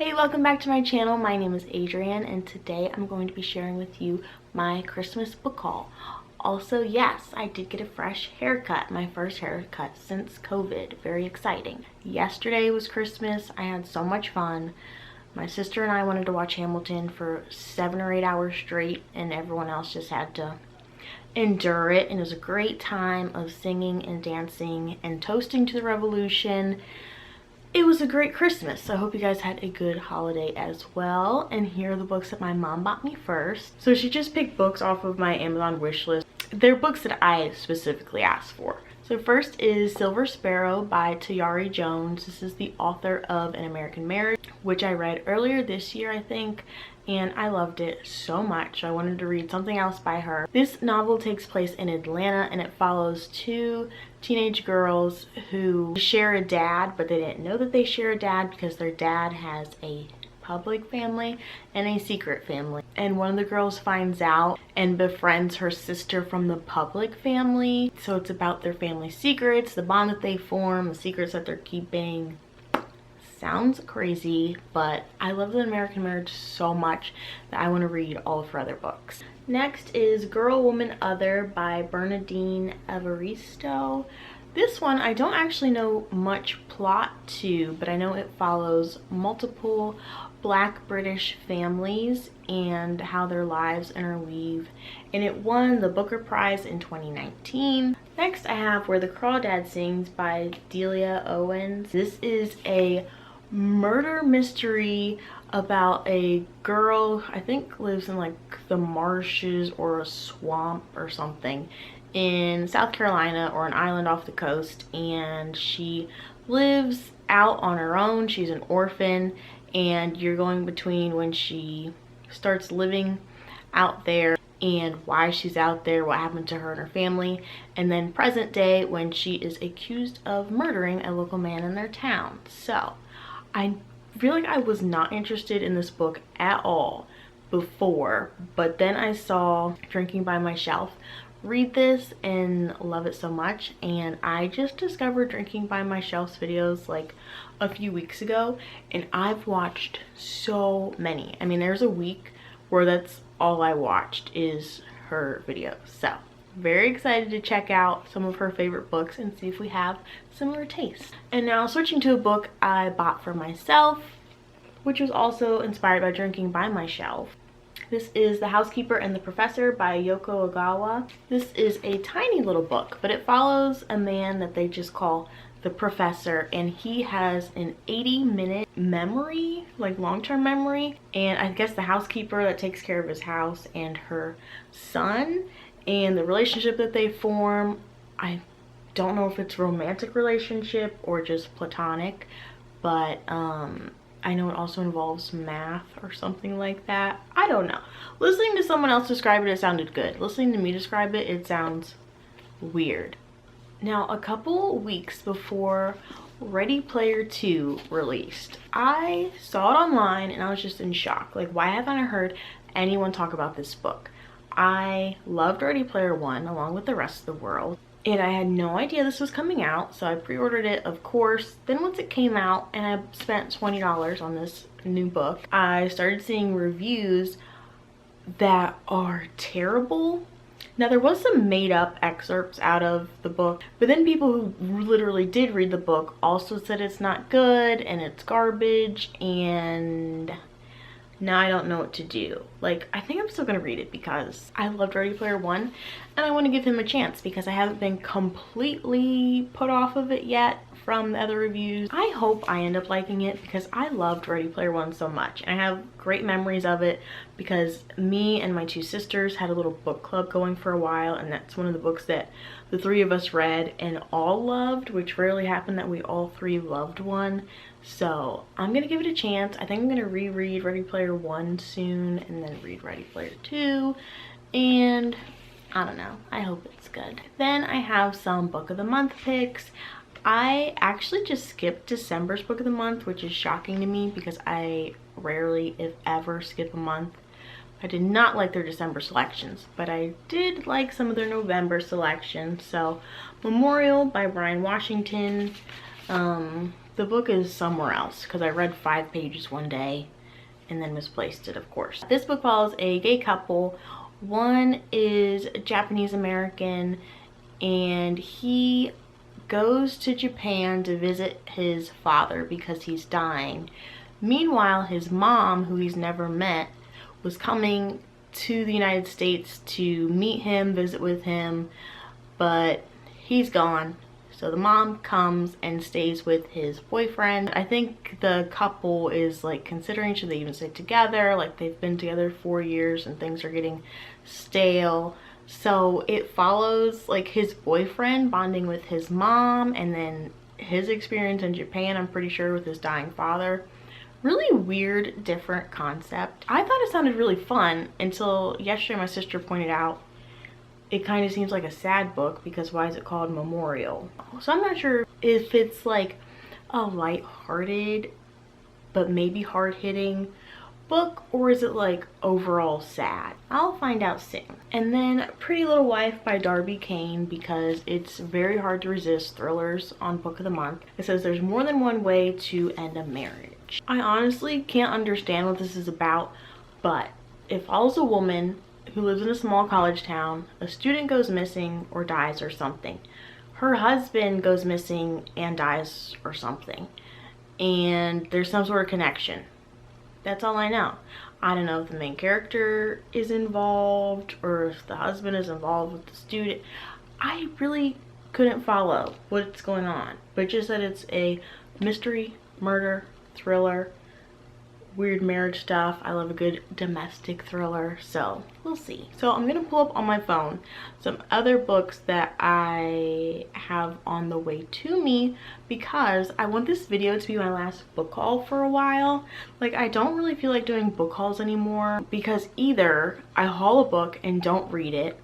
Hey, welcome back to my channel. My name is Adrienne and today I'm going to be sharing with you my Christmas book haul. Also, yes, I did get a fresh haircut, my first haircut since COVID. Very exciting. Yesterday was Christmas. I had so much fun. My sister and I wanted to watch Hamilton for 7 or 8 hours straight and everyone else just had to endure it, and it was a great time of singing and dancing and toasting to the revolution. It was a great Christmas. So I hope you guys had a good holiday as well. And here are the books that my mom bought me first. So she just picked books off of my Amazon wish list. They're books that I specifically asked for. So first is Silver Sparrow by Tayari Jones. This is the author of An American Marriage, which I read earlier this year, I think, and I loved it so much. I wanted to read something else by her. This novel takes place in Atlanta and it follows two teenage girls who share a dad, but they didn't know that they share a dad because their dad has a public family and a secret family. And one of the girls finds out and befriends her sister from the public family. So it's about their family secrets, the bond that they form, the secrets that they're keeping. Sounds crazy, but I love The American Marriage so much that I want to read all of her other books. Next is Girl, Woman, Other by Bernardine Evaristo. This one I don't actually know much plot to, but I know it follows multiple Black British families and how their lives interweave, and it won the Booker Prize in 2019. Next I have Where the Crawdad Sings by Delia Owens. This is a murder mystery about a girl, I think lives in like the marshes or a swamp or something in South Carolina or an island off the coast, and she lives out on her own. She's an orphan, and you're going between when she starts living out there and why she's out there, what happened to her and her family, and then present day when she is accused of murdering a local man in their town. So I feel like I was not interested in this book at all before, but then I saw Drinking by My Shelf read this and love it so much, and I just discovered Drinking by My Shelf's videos like a few weeks ago, and I've watched so many. I mean, there's a week where that's all I watched is her videos. So very excited to check out some of her favorite books and see if we have similar tastes. And now switching to a book I bought for myself, which was also inspired by Drinking by My Shelf. This is The Housekeeper and the Professor by Yoko Ogawa. This is a tiny little book, but it follows a man that they just call the Professor, and he has an 80-minute memory, like long-term memory, and I guess the housekeeper that takes care of his house and her son, and the relationship that they form. I don't know if it's a romantic relationship or just platonic, but I know it also involves math or something like that. I don't know. Listening to someone else describe it, it sounded good. Listening to me describe it, it sounds weird. Now, a couple weeks before Ready Player 2 released, I saw it online and I was just in shock. Like, why haven't I heard anyone talk about this book? I loved Ready Player 1 along with the rest of the world, and I had no idea this was coming out, so I pre-ordered it, of course. Then once it came out and I spent $20 on this new book, I started seeing reviews that are terrible. Now, there was some made-up excerpts out of the book, but then people who literally did read the book also said it's not good and it's garbage, and now I don't know what to do. Like, I think I'm still gonna read it because I loved Ready Player 1 and I want to give him a chance because I haven't been completely put off of it yet from the other reviews. I hope I end up liking it because I loved Ready Player 1 so much, and I have great memories of it because me and my two sisters had a little book club going for a while, and that's one of the books that the three of us read and all loved, which rarely happened that we all three loved one. So I'm gonna give it a chance. I think I'm gonna reread Ready Player 1 soon and then read Ready Player 2, and I don't know, I hope it's good. Then I have some book of the month picks. I actually just skipped December's book of the month, which is shocking to me because I rarely, if ever, skip a month. I did not like their December selections, but I did like some of their November selections. So Memorial by Brian Washington, The book is somewhere else because I read 5 pages one day and then misplaced it, of course. This book follows a gay couple. One is Japanese American and he goes to Japan to visit his father because he's dying. Meanwhile, his mom, who he's never met, was coming to the United States to meet him, visit with him, but he's gone. So the mom comes and stays with his boyfriend. I think the couple is like considering should they even stay together, like they've been together 4 years and things are getting stale. So it follows like his boyfriend bonding with his mom and then his experience in Japan, I'm pretty sure, with his dying father. Really weird, different concept. I thought it sounded really fun until yesterday my sister pointed out it kind of seems like a sad book because why is it called Memorial? So I'm not sure if it's like a light-hearted but maybe hard-hitting book, or is it like overall sad? I'll find out soon. And then Pretty Little Wife by Darby Kane, because it's very hard to resist thrillers on Book of the Month. It says there's more than one way to end a marriage. I honestly can't understand what this is about, but it follows a woman who lives in a small college town. A student goes missing or dies or something. Her husband goes missing and dies or something. And there's some sort of connection. That's all I know. I don't know if the main character is involved or if the husband is involved with the student. I really couldn't follow what's going on. But just that it's a mystery, murder, thriller, weird marriage stuff. I love a good domestic thriller, so we'll see. So I'm gonna pull up on my phone some other books that I have on the way to me because I want this video to be my last book haul for a while. Like, I don't really feel like doing book hauls anymore because either I haul a book and don't read it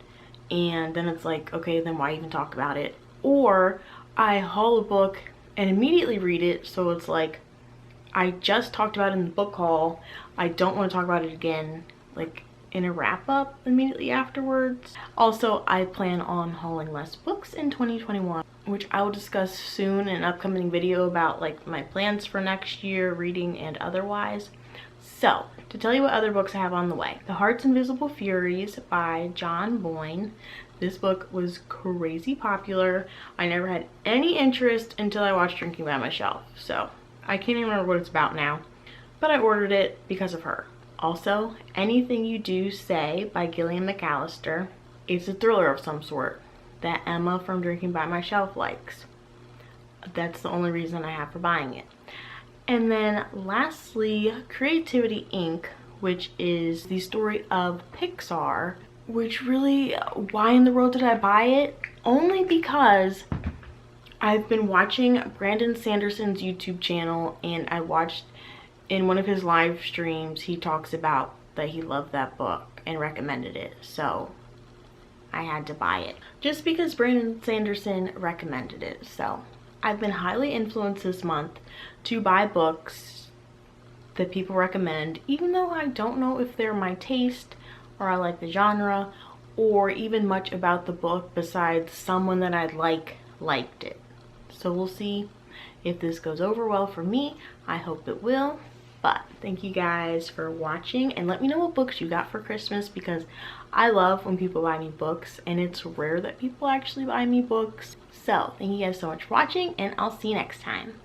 and then it's like, okay, then why even talk about it? Or I haul a book and immediately read it, so it's like, I just talked about it in the book haul. I don't want to talk about it again, like in a wrap up immediately afterwards. Also, I plan on hauling less books in 2021, which I will discuss soon in an upcoming video about like my plans for next year, reading and otherwise. So, to tell you what other books I have on the way. The Heart's Invisible Furies by John Boyne. This book was crazy popular. I never had any interest until I watched Drinking by My Shelf, so I can't even remember what it's about now, but I ordered it because of her. Also, Anything You Do Say by Gillian McAllister. It's a thriller of some sort that Emma from Drinking by My Shelf likes. That's the only reason I have for buying it. And then lastly, Creativity Inc., which is the story of Pixar, which really, why in the world did I buy it? Only because I've been watching Brandon Sanderson's YouTube channel and I watched in one of his live streams, he talks about that he loved that book and recommended it. So I had to buy it just because Brandon Sanderson recommended it. So I've been highly influenced this month to buy books that people recommend, even though I don't know if they're my taste or I like the genre or even much about the book besides someone that I liked it. So we'll see if this goes over well for me. I hope it will. But thank you guys for watching and let me know what books you got for Christmas because I love when people buy me books and it's rare that people actually buy me books. So thank you guys so much for watching and I'll see you next time.